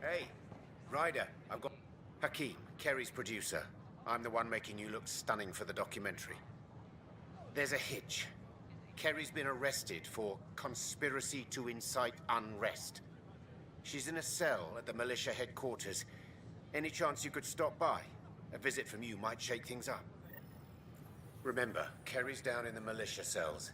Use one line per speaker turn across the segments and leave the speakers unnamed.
Hey, Ryder, I've got Hakeem, Kerry's producer. I'm the one making you look stunning for the documentary. There's a hitch. Kerry's been arrested for conspiracy to incite unrest. She's in a cell at the militia headquarters. Any chance you could stop by? A visit from you might shake things up. Remember, Kerry's down in the militia cells.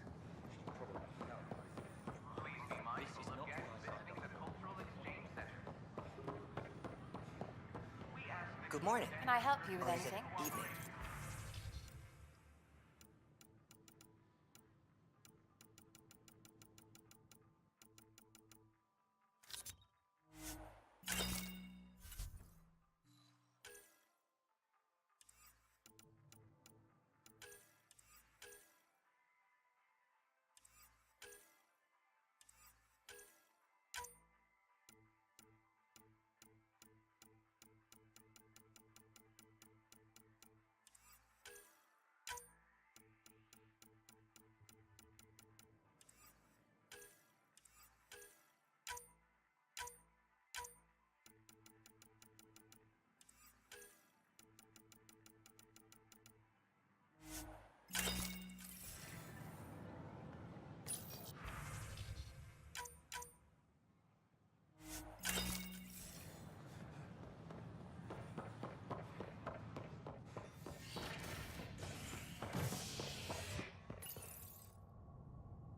Good morning.
Can I help you with
Or is it
anything?
evening?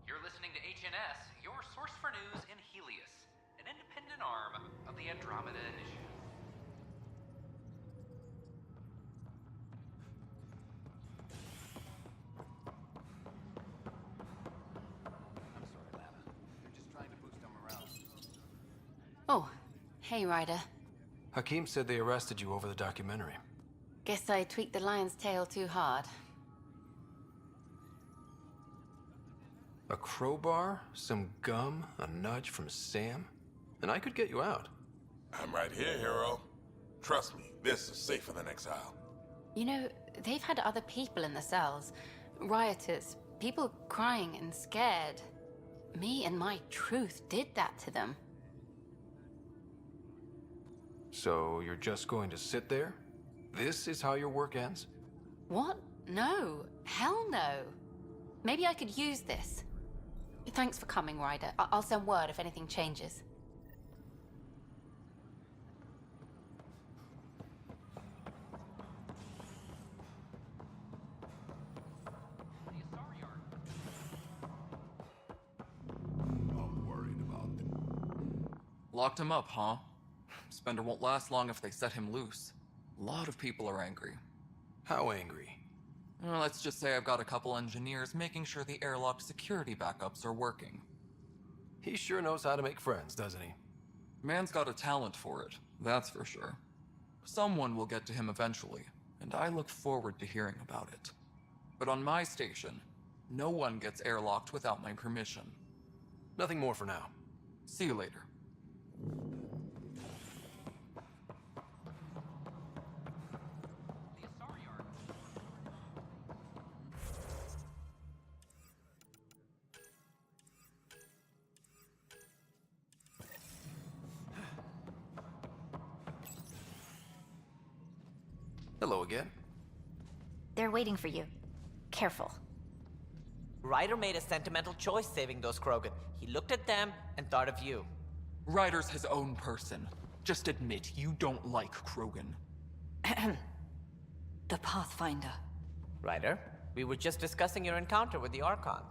You're listening to HNS, your source for news in Helios, an independent arm of the Andromeda Initiative.
I'm sorry, Lana. They're just trying to boost our morale.
Oh, hey, Ryder.
Hakeem said they arrested you over the documentary.
Guess I tweaked the lion's tail too hard.
A crowbar, some gum, a nudge from Sam, and I could get you out.
I'm right here, hero. Trust me, this is safer than exile.
You know, they've had other people in the cells. Rioters, people crying and scared. Me and my truth did that to them.
So you're just going to sit there? This is how your work ends?
What? No. Hell no. Maybe I could use this. Thanks for coming, Ryder. I'll send word if anything changes.
I'm worried about them.
Locked him up, huh? Spender won't last long if they set him loose. A lot of people are angry.
How angry?
Let's just say I've got a couple engineers making sure the airlock security backups are working.
He sure knows how to make friends, doesn't he?
Man's got a talent for it, that's for sure. Someone will get to him eventually, and I look forward to hearing about it. But on my station, no one gets airlocked without my permission.
Nothing more for now.
See you later.
Hello again.
They're waiting for you. Careful.
Ryder made a sentimental choice saving those Krogan. He looked at them and thought of you.
Ryder's his own person. Just admit you don't like Krogan.
The Pathfinder.
Ryder, we were just discussing your encounter with the Archon.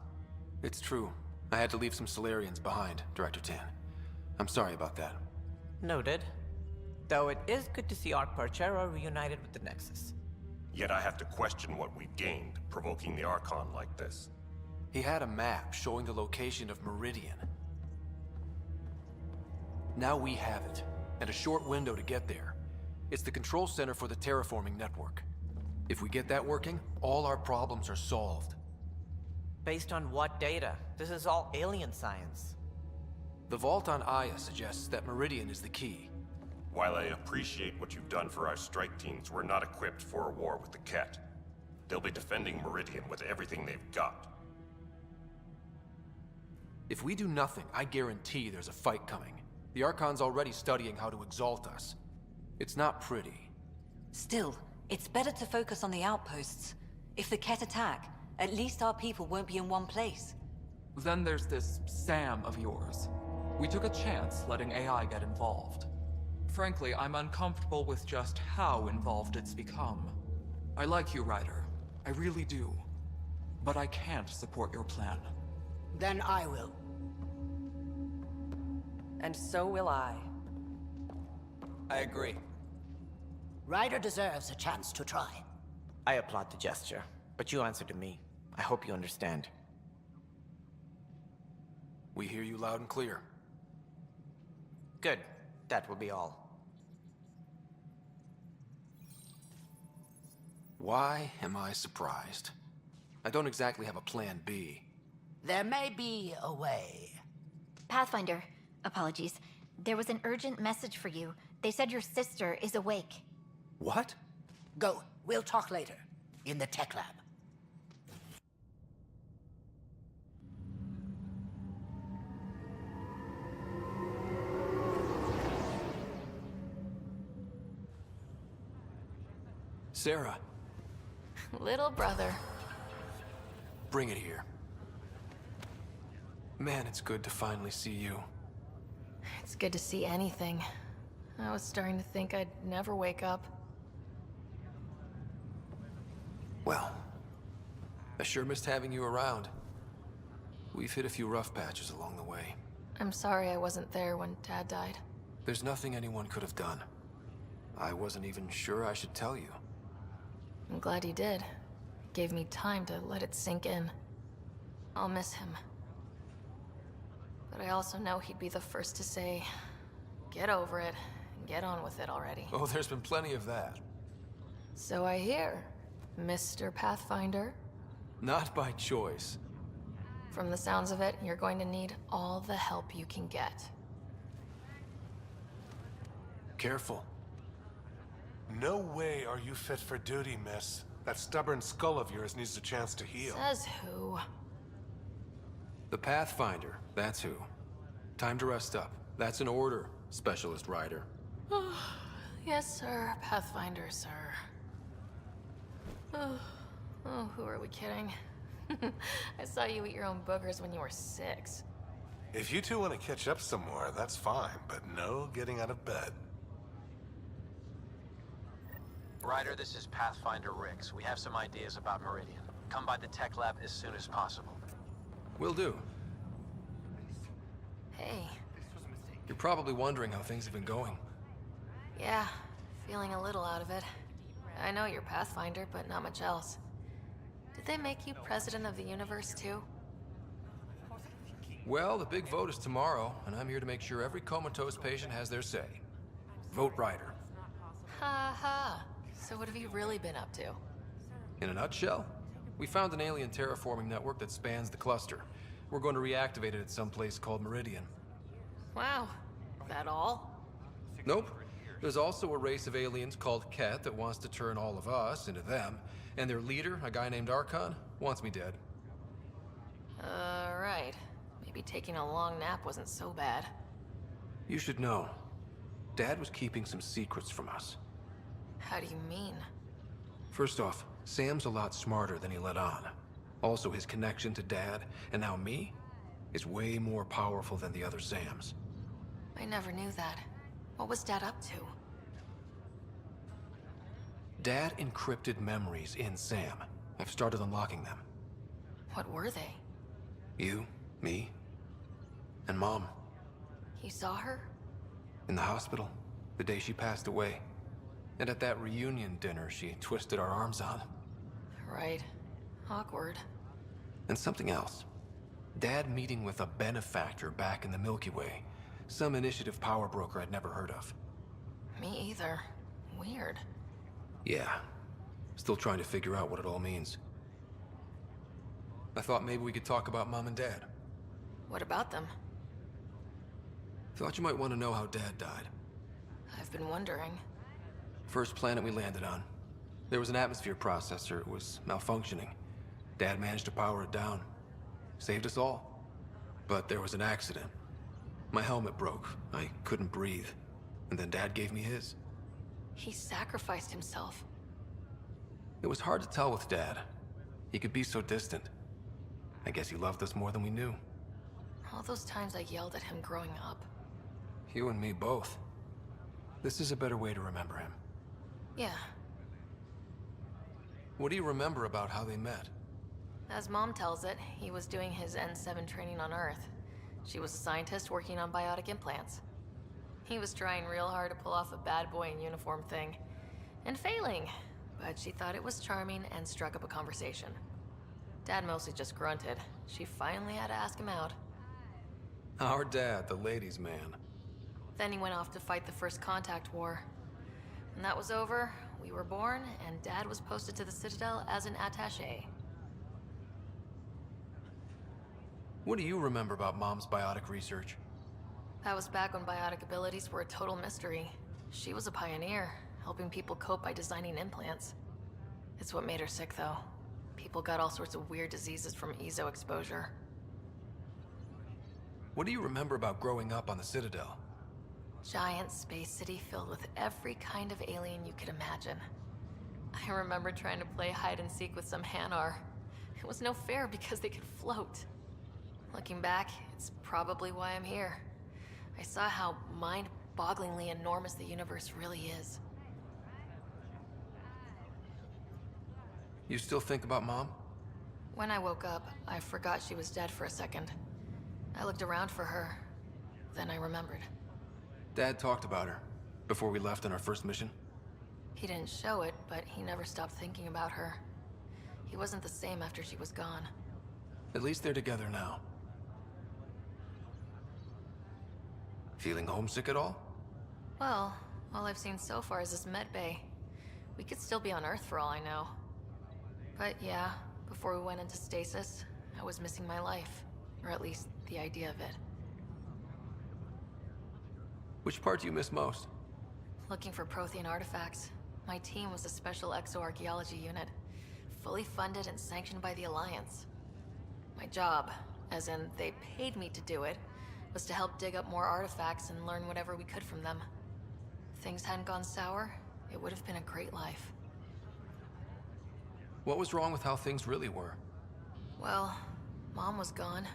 It's true. I had to leave some Solarians behind, Director Tan. I'm sorry about that.
Noted. Though it is good to see Arc Parchera reunited with the Nexus.
Yet I have to question what we gained, provoking the Archon like this.
He had a map showing the location of Meridian. Now we have it, and a short window to get there. It's the control center for the terraforming network. If we get that working, all our problems are solved.
Based on what data? This is all alien science.
The vault on Aya suggests that Meridian is the key.
While I appreciate what you've done for our strike teams, we're not equipped for a war with the Ket. They'll be defending Meridian with everything they've got.
If we do nothing, I guarantee there's a fight coming. The Archon's already studying how to exalt us. It's not pretty.
Still, it's better to focus on the outposts. If the Ket attack, at least our people won't be in one place.
Then there's this Sam of yours. We took a chance letting AI get involved. Frankly, I'm uncomfortable with just how involved it's become. I like you, Ryder. I really do. But I can't support your plan.
Then I will.
And so will I.
I agree.
Ryder deserves a chance to try.
I applaud the gesture, but you answer to me. I hope you understand.
We hear you loud and clear.
Good. That will be all.
Why am I surprised? I don't exactly have a plan B.
There may be a way.
Pathfinder, apologies. There was an urgent message for you. They said your sister is awake.
What?
Go. We'll talk later. In the tech lab.
Sarah,
Little brother.
bring it here. Man, it's good to finally see you.
It's good to see anything. I was starting to think I'd never wake up.
Well, I sure missed having you around. We've hit a few rough patches along the way.
I'm sorry I wasn't there when Dad died.
There's nothing anyone could have done. I wasn't even sure I should tell you.
I'm glad you did. It gave me time to let it sink in. I'll miss him. But I also know he'd be the first to say, get over it, and get on with it already.
Oh, there's been plenty of that.
So I hear, Mr. Pathfinder.
Not by choice.
From the sounds of it, you're going to need all the help you can get.
Careful.
No way are you fit for duty, miss. That stubborn skull of yours needs a chance to heal.
Says who?
The Pathfinder, that's who. Time to rest up. That's an order, Specialist Ryder.
Yes, sir. Pathfinder, sir. Oh, who are we kidding? I saw you eat your own boogers when you were 6.
If you two want to catch up some more, that's fine, but no getting out of bed.
Ryder, this is Pathfinder Rix. We have some ideas about Meridian. Come by the tech lab as soon as possible.
Will do.
Hey.
You're probably wondering how things have been going.
Yeah, feeling a little out of it. I know you're Pathfinder, but not much else. Did they make you president of the universe, too?
Well, the big vote is tomorrow, and I'm here to make sure every comatose patient has their say. Vote Ryder.
Ha ha. So what have you really been up to?
In a nutshell, we found an alien terraforming network that spans the cluster. We're going to reactivate it at some place called Meridian.
Wow. That all?
Nope. There's also a race of aliens called Ket that wants to turn all of us into them, and their leader, a guy named Archon, wants me dead.
Right. Maybe taking a long nap wasn't so bad.
You should know. Dad was keeping some secrets from us.
How do you mean?
First off, Sam's a lot smarter than he let on. Also, his connection to Dad, and now me, is way more powerful than the other Sams.
I never knew that. What was Dad up to?
Dad encrypted memories in Sam. I've started unlocking them.
What were they?
You, me, and Mom.
You saw her?
In the hospital, the day she passed away. And at that reunion dinner she twisted our arms on.
Right. Awkward.
And something else. Dad meeting with a benefactor back in the Milky Way. Some initiative power broker I'd never heard of.
Me either. Weird.
Yeah. Still trying to figure out what it all means. I thought maybe we could talk about Mom and Dad.
What about them?
Thought you might want to know how Dad died.
I've been wondering.
First planet we landed on. There was an atmosphere processor. It was malfunctioning. Dad managed to power it down. Saved us all. But there was an accident. My helmet broke. I couldn't breathe. And then Dad gave me his.
He sacrificed himself.
It was hard to tell with Dad. He could be so distant. I guess he loved us more than we knew.
All those times I yelled at him growing up.
You and me both. This is a better way to remember him.
Yeah.
What do you remember about how they met?
As Mom tells it, he was doing his N7 training on Earth. She was a scientist working on biotic implants. He was trying real hard to pull off a bad boy in uniform thing. And failing. But she thought it was charming and struck up a conversation. Dad mostly just grunted. She finally had to ask him out.
Our dad, the ladies' man.
Then he went off to fight the first contact war. When that was over, we were born, and Dad was posted to the Citadel as an attaché.
What do you remember about Mom's biotic research?
That was back when biotic abilities were a total mystery. She was a pioneer, helping people cope by designing implants. It's what made her sick, though. People got all sorts of weird diseases from EZO exposure.
What do you remember about growing up on the Citadel?
Giant space city filled with every kind of alien you could imagine. I remember trying to play hide and seek with some Hanar. It was no fair because they could float. Looking back, it's probably why I'm here. I saw how mind-bogglingly enormous the universe really is.
You still think about Mom?
When I woke up, I forgot she was dead for a second. I looked around for her. Then I remembered.
Dad talked about her before we left on our first mission.
He didn't show it, but he never stopped thinking about her. He wasn't the same after she was gone.
At least they're together now. Feeling homesick at all?
Well, all I've seen so far is this med bay. We could still be on Earth for all I know. But yeah, before we went into stasis, I was missing my life. Or at least the idea of it.
Which part do you miss most?
Looking for Prothean artifacts. My team was a special exoarchaeology unit. Fully funded and sanctioned by the Alliance. My job, as in they paid me to do it, was to help dig up more artifacts and learn whatever we could from them. If things hadn't gone sour, it would have been a great life.
What was wrong with how things really were?
Well, Mom was gone.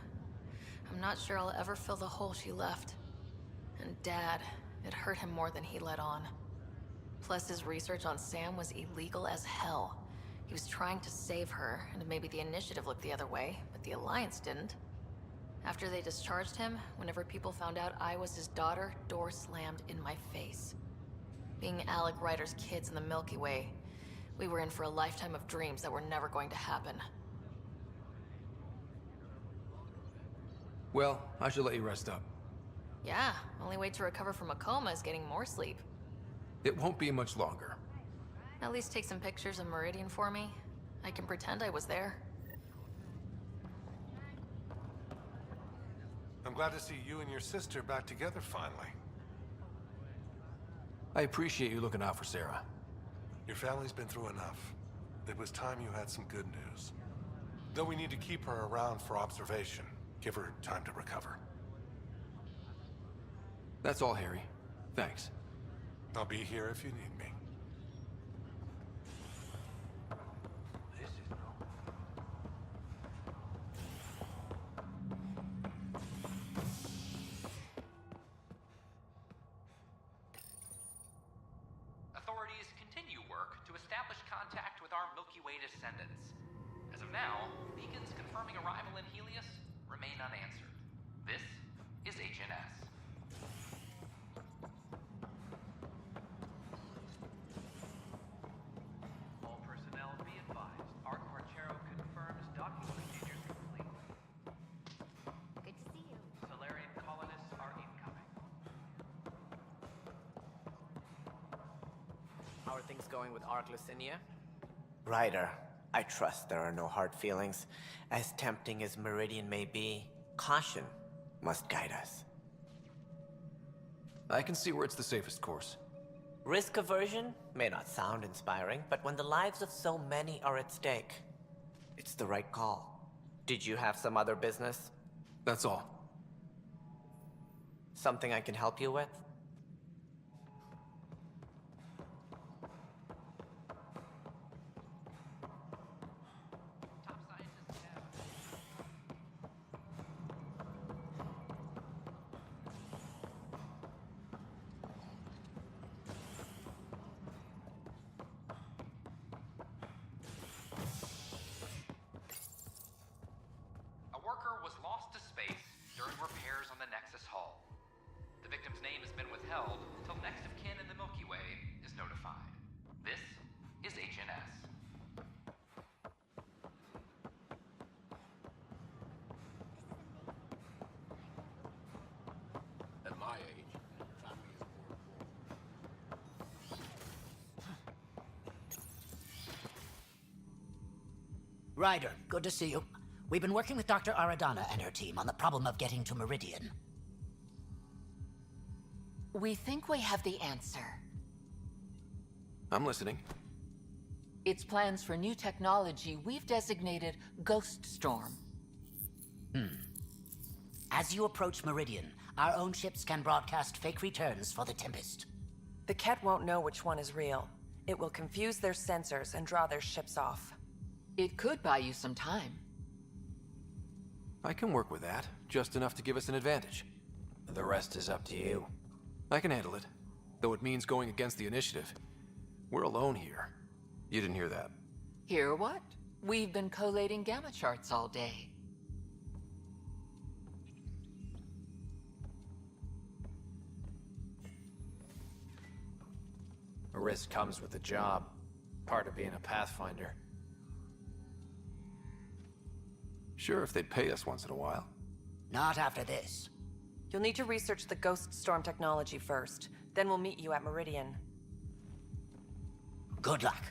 I'm not sure I'll ever fill the hole she left. And Dad, it hurt him more than he let on. Plus, his research on Sam was illegal as hell. He was trying to save her, and maybe the Initiative looked the other way, but the Alliance didn't. After they discharged him, whenever people found out I was his daughter, door slammed in my face. Being Alec Ryder's kids in the Milky Way, we were in for a lifetime of dreams that were never going to happen.
Well, I should let you rest up.
Yeah, only way to recover from a coma is getting more sleep.
It won't be much longer.
At least take some pictures of Meridian for me. I can pretend I was there.
I'm glad to see you and your sister back together finally.
I appreciate you looking out for Sarah.
Your family's been through enough. It was time you had some good news. Though we need to keep her around for observation. Give her time to recover.
That's all, Harry. Thanks.
I'll be here if you need me.
Authorities continue work to establish contact with our Milky Way descendants. As of now, beacons confirming arrival in Helios remain unanswered. This is HNS. All personnel be advised. Arc Marchero confirms docking procedures complete.
Good to see you.
Solarian colonists are incoming.
How are things going with Arc Lucinia?
Ryder, I trust there are no hard feelings. As tempting as Meridian may be, caution must guide us.
I can see where it's the safest course.
Risk aversion may not sound inspiring, but when the lives of so many are at stake, it's the right call. Did you have some other business?
That's all.
Something I can help you with?
A worker was lost to space during repairs on the Nexus hull. The victim's name has been withheld until next of kin in the Milky Way is notified. This is HNS.
At my age, family is more important.
Ryder, good to see you. We've been working with Dr. Aradana and her team on the problem of getting to Meridian.
We think we have the answer.
I'm listening.
It's plans for new technology we've designated Ghost Storm.
As you approach Meridian, our own ships can broadcast fake returns for the Tempest.
The Ket won't know which one is real. It will confuse their sensors and draw their ships off.
It could buy you some time.
I can work with that, just enough to give us an advantage.
The rest is up to you.
I can handle it, though it means going against the initiative. We're alone here. You didn't hear that.
Hear what? We've been collating gamma charts all day.
A risk comes with the job. Part of being a Pathfinder.
Sure, if they'd pay us once in a while.
Not after this.
You'll need to research the Ghost Storm technology first. Then we'll meet you at Meridian.
Good luck.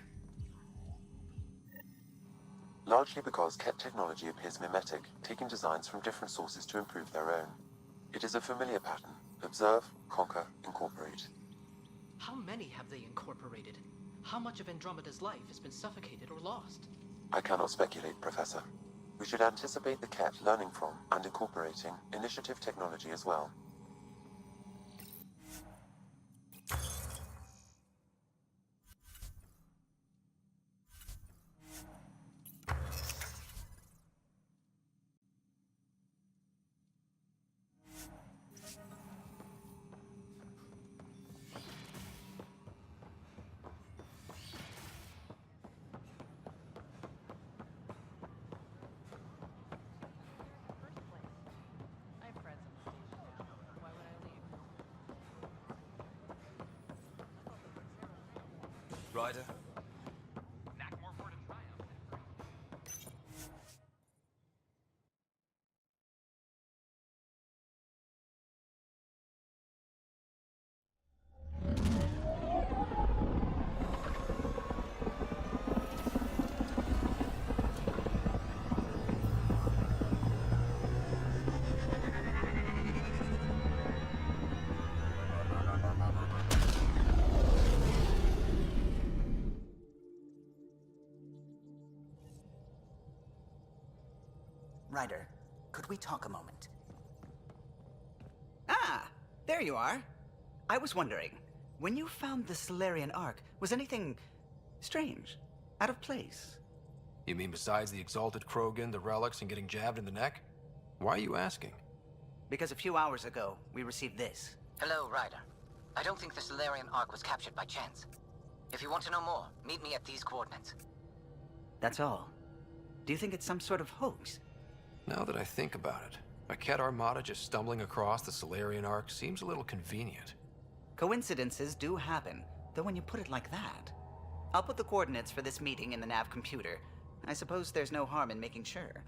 Largely because Ket technology appears mimetic, taking designs from different sources to improve their own. It is a familiar pattern. Observe, conquer, incorporate.
How many have they incorporated? How much of Andromeda's life has been suffocated or lost?
I cannot speculate, Professor. We should anticipate the Ket learning from and incorporating initiative technology as well.
Ryder?
Ryder, could we talk a moment?
Ah, there you are. I was wondering, when you found the Solarian Ark, was anything strange? Out of place?
You mean besides the exalted Krogan, the relics, and getting jabbed in the neck? Why are you asking?
Because a few hours ago, we received this.
Hello, Ryder. I don't think the Solarian Ark was captured by chance. If you want to know more, meet me at these coordinates.
That's all. Do you think it's some sort of hoax?
Now that I think about it, a Ket armada just stumbling across the Solarian Ark seems a little convenient.
Coincidences do happen, though when you put it like that. I'll put the coordinates for this meeting in the nav computer. I suppose there's no harm in making sure.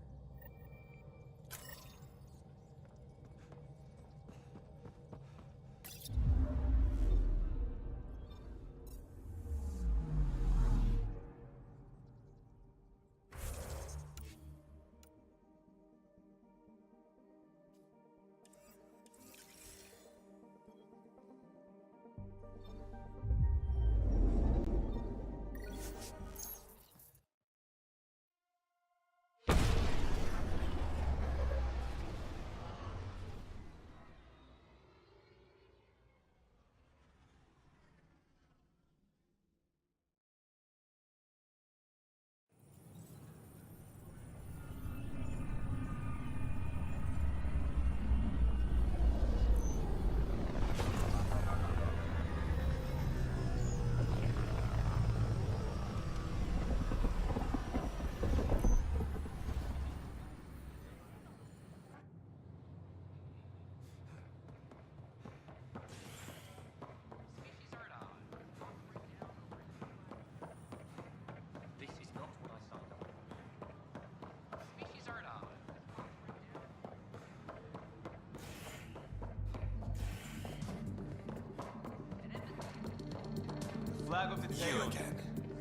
Flag off the tail. You again.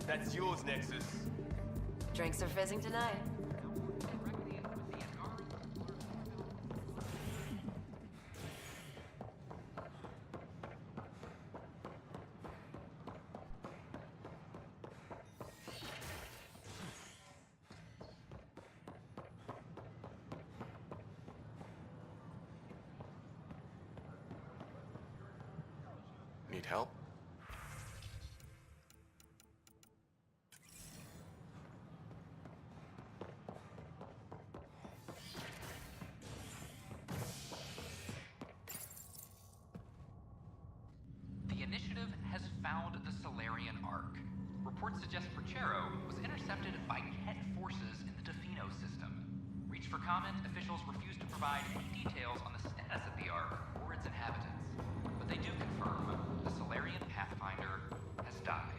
That's yours, Nexus.
Drinks are fizzing tonight.
Need help?
The initiative has found the Solarian Ark. Reports suggest Perchero was intercepted by Ket forces in the Defino system. Reached for comment, officials refused to provide any details on the status of the Ark or its inhabitants. But they do confirm the Solarian Pathfinder has died.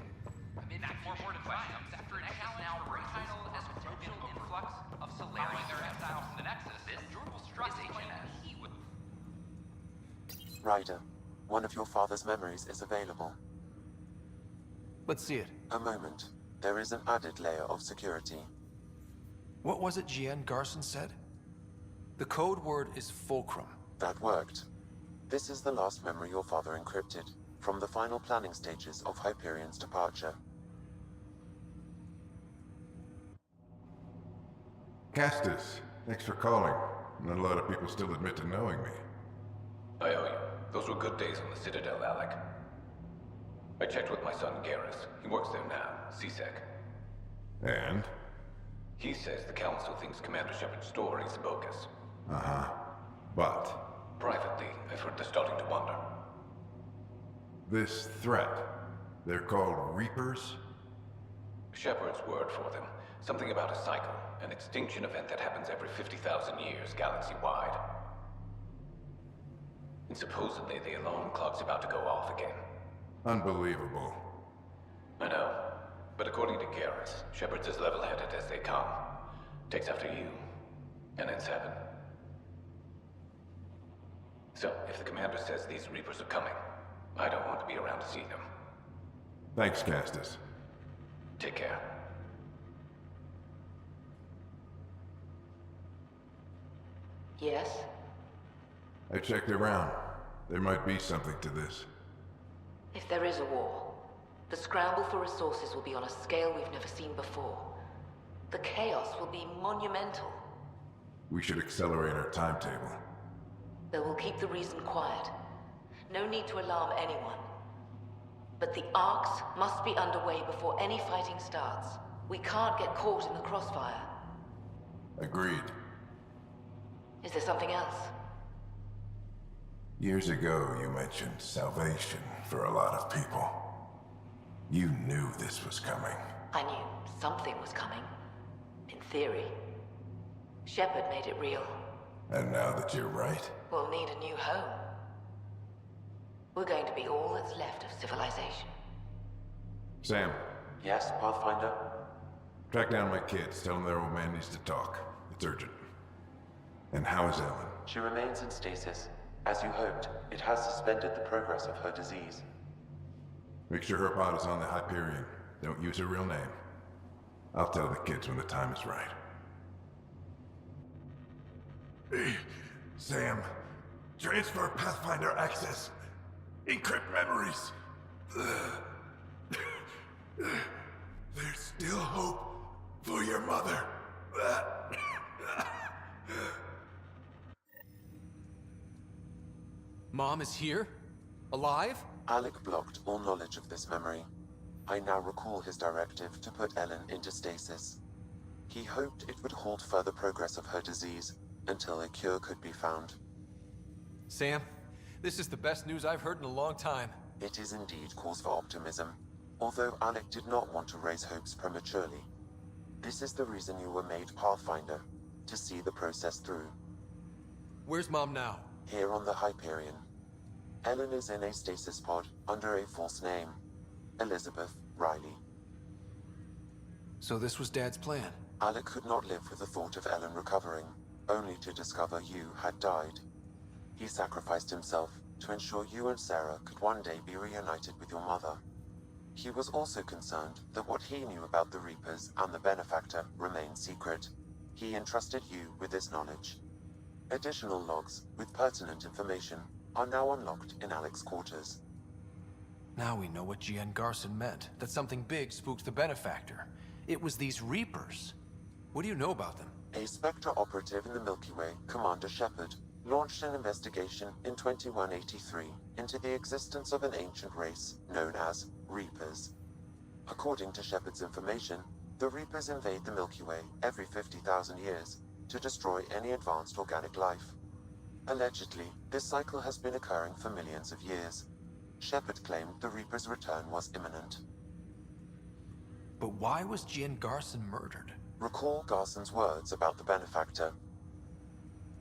Amid more triumphs after an now retitled as Provincial Influx of Solarian exiles from the Nexus, this Drupal struck is a key with
Ryder, one of your father's memories is available.
Let's see it.
A moment. There is an added layer of security.
What was it GN Garson said? The code word is Fulcrum.
That worked. This is the last memory your father encrypted, from the final planning stages of Hyperion's departure.
Castus, thanks for calling. Not a lot of people still admit to knowing me.
I owe you. Those were good days on the Citadel, Alec. I checked with my son Garrus. He works there now, CSEC.
And?
He says the Council thinks Commander Shepard's story is bogus.
Uh-huh. But?
Privately, I've heard they're starting to wonder.
This threat, they're called Reapers?
Shepard's word for them. Something about a cycle, an extinction event that happens every 50,000 years, galaxy-wide. And supposedly the alarm clock's about to go off again.
Unbelievable.
I know. But according to Garrus, Shepard's as level-headed as they come. Takes after you. And then Seven. So, if the commander says these Reapers are coming, I don't want to be around to see them.
Thanks, Castus.
Take care.
Yes?
I checked around. There might be something to this.
If there is a war, the scramble for resources will be on a scale we've never seen before. The chaos will be monumental.
We should accelerate our timetable.
They will keep the reason quiet. No need to alarm anyone. But the arcs must be underway before any fighting starts. We can't get caught in the crossfire.
Agreed.
Is there something else?
Years ago, you mentioned salvation for a lot of people. You knew this was coming.
I knew something was coming. In theory. Shepard made it real.
And now that you're right?
We'll need a new home. We're going to be all that's left of civilization.
Sam.
Yes, Pathfinder?
Track down my kids. Tell them their old man needs to talk. It's urgent. And how is Ellen?
She remains in stasis. As you hoped, it has suspended the progress of her disease.
Make sure her pod is on the Hyperion. Don't use her real name. I'll tell the kids when the time is right. Sam, transfer Pathfinder access. Encrypt memories. There's still hope for your mother.
Mom is here? Alive?
Alec blocked all knowledge of this memory. I now recall his directive to put Ellen into stasis. He hoped it would halt further progress of her disease until a cure could be found.
Sam, this is the best news I've heard in a long time.
It is indeed cause for optimism, although Alec did not want to raise hopes prematurely. This is the reason you were made Pathfinder, to see the process through.
Where's Mom now?
Here on the Hyperion. Ellen is in a stasis pod under a false name. Elizabeth Riley.
So this was Dad's plan?
Alec could not live with the thought of Ellen recovering, only to discover you had died. He sacrificed himself to ensure you and Sarah could one day be reunited with your mother. He was also concerned that what he knew about the Reapers and the Benefactor remained secret. He entrusted you with this knowledge. Additional logs with pertinent information are now unlocked in Alec's quarters.
Now we know what G.N. Garson meant, that something big spooked the Benefactor. It was these Reapers. What do you know about them?
A Spectre operative in the Milky Way, Commander Shepard, launched an investigation in 2183 into the existence of an ancient race known as Reapers. According to Shepard's information, the Reapers invade the Milky Way every 50,000 years to destroy any advanced organic life. Allegedly, this cycle has been occurring for millions of years. Shepard claimed the Reapers' return was imminent.
But why was G.N. Garson murdered?
Recall Garson's words about the Benefactor.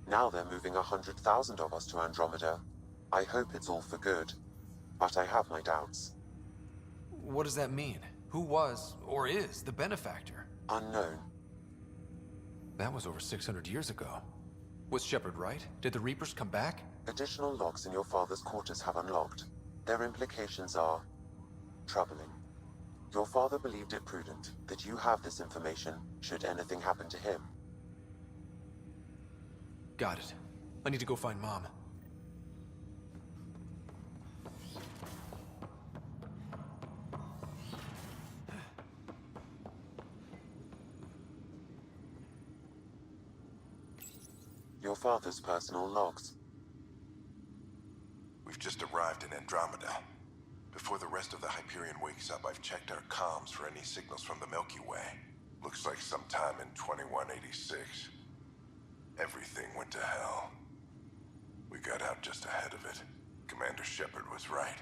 Now they're moving 100,000 of us to Andromeda. I hope it's all for good, but I have my doubts.
What does that mean? Who was, or is, the Benefactor?
Unknown.
That was over 600 years ago. Was Shepard right? Did the Reapers come back?
Additional logs in your father's quarters have unlocked. Their implications are troubling. Your father believed it prudent that you have this information should anything happen to him.
Got it. I need to go find Mom.
Your father's personal logs.
We've just arrived in Andromeda. Before the rest of the Hyperion wakes up, I've checked our comms for any signals from the Milky Way. Looks like sometime in 2186. Everything went to hell. We got out just ahead of it. Commander Shepard was right.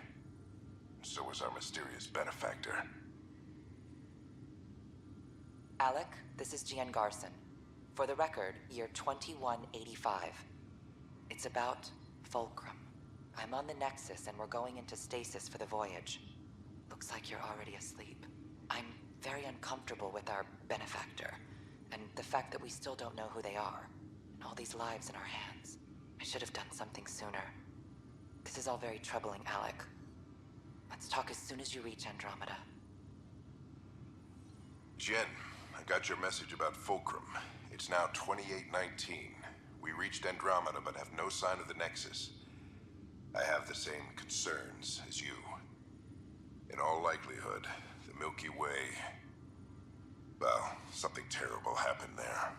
And so was our mysterious Benefactor.
Alec, this is G.N. Garson. For the record, year 2185. It's about Fulcrum. I'm on the Nexus and we're going into stasis for the voyage. Looks like you're already asleep. I'm very uncomfortable with our Benefactor, and the fact that we still don't know who they are, and all these lives in our hands. I should have done something sooner. This is all very troubling, Alec. Let's talk as soon as you reach Andromeda.
Jen, I got your message about Fulcrum. It's now 2819. We reached Andromeda but have no sign of the Nexus. I have the same concerns as you. In all likelihood, the Milky Way... well, something terrible happened there.